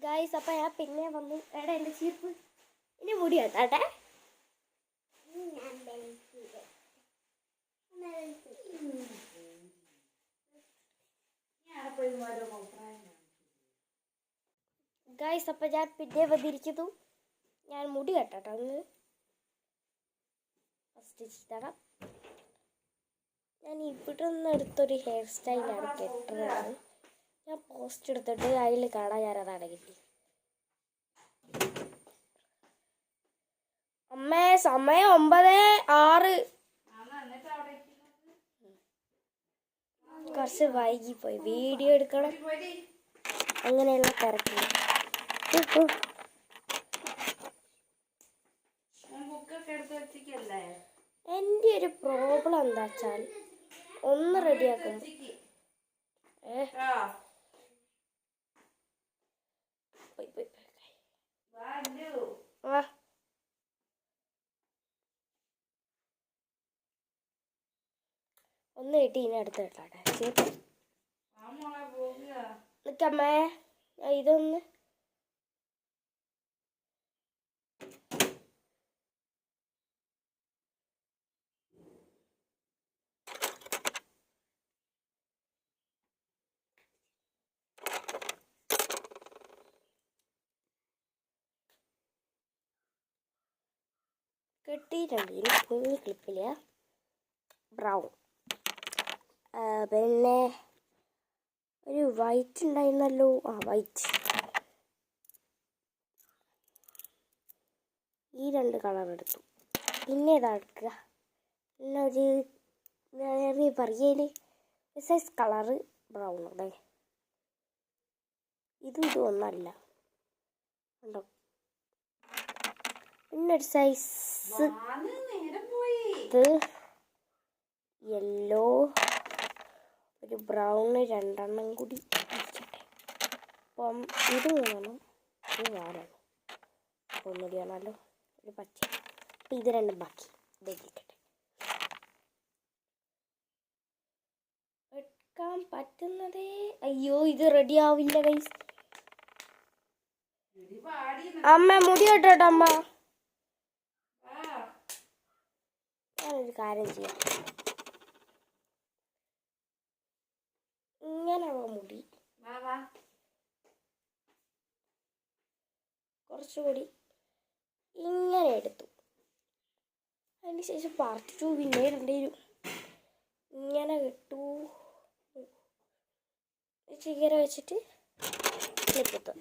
Guys, അപ്പം ഞാൻ പിന്നെ വന്നു. എടാ എൻ്റെ ചീപ്പ് ഇനി മുടി കേട്ടാട്ടെ. ഗൈസ്, അപ്പം ഞാൻ പിന്നെ വന്നിരിക്കുന്നു. ഞാൻ മുടി കെട്ടട്ടെ ഒന്ന്. ഫസ്റ്റ് ചെയ്തടാം. ഞാൻ ഇവിടെ നിന്ന് എടുത്തൊരു ഹെയർ സ്റ്റൈലാണ് കെട്ടുന്നത്. ഞാൻ പോസ്റ്റ് എടുത്തിട്ട് അതിൽ കാണാൻ ഞാനതാണ് കിട്ടി. അമ്മേ, സമയം 9:06. കുറച്ച് വൈകിപ്പോയി. വീഡിയോ എടുക്കണം, അങ്ങനെയുള്ള തിരക്കില്ല. എൻ്റെ ഒരു പ്രോബ്ലം എന്താ വെച്ചാൽ ഒന്ന് റെഡിയാക്കും. ഒന്ന് കിട്ടി, ഇനി അടുത്ത് കേട്ടാട്ടെ. നിക്കമ്മേ, ഇതൊന്ന് കെട്ടിയിട്ടുണ്ട്. ഇനി കുഞ്ഞു ക്ലിപ്പില്ല, ബ്രൗൺ. പിന്നെ ഒരു വൈറ്റ് ഉണ്ടായിരുന്നല്ലോ. വൈറ്റ്. ഈ 2 കളർ എടുത്തു. പിന്നെ ഏതാ എടുക്കുക? പിന്നെ ഒരു വേറെ പറയല് സൈസ് കളറ് ബ്രൗൺ. അതെ, ഇതും ഒന്നല്ല ഉണ്ടോ. പിന്നൊരു സൈസ് ഇത് യെല്ലോ, ഒരു ബ്രൗണ്, 2 എണ്ണം കൂടി വെച്ചിട്ടെ. അപ്പം ഇത് 3 എണ്ണം, ഇത് 4 എണ്ണം, ഒന്നുകൂടി ആണല്ലോ. ഒരു പച്ച. അപ്പം ഇത് 2 ബാക്കി ഇതെടുക്കട്ടെ. എടുക്കാൻ പറ്റുന്നതേ. അയ്യോ, ഇത് റെഡി ആവില്ല ഗൈസ്. അമ്മ മുടി കേട്ടോട്ടോ. അമ്മ, ഞാനൊരു കാര്യം ചെയ്യാം. ഇങ്ങനെയുള്ള മുടി കുറച്ചുകൂടി ഇങ്ങനെ എടുത്തു. അതിനുശേഷം പാർട്ട് 2 പിന്നെ ഇടേണ്ടി വരും. ഇങ്ങനെ കിട്ടൂ. ചിക്കര വെച്ചിട്ട് ക്ലിപ്പിട്ടു.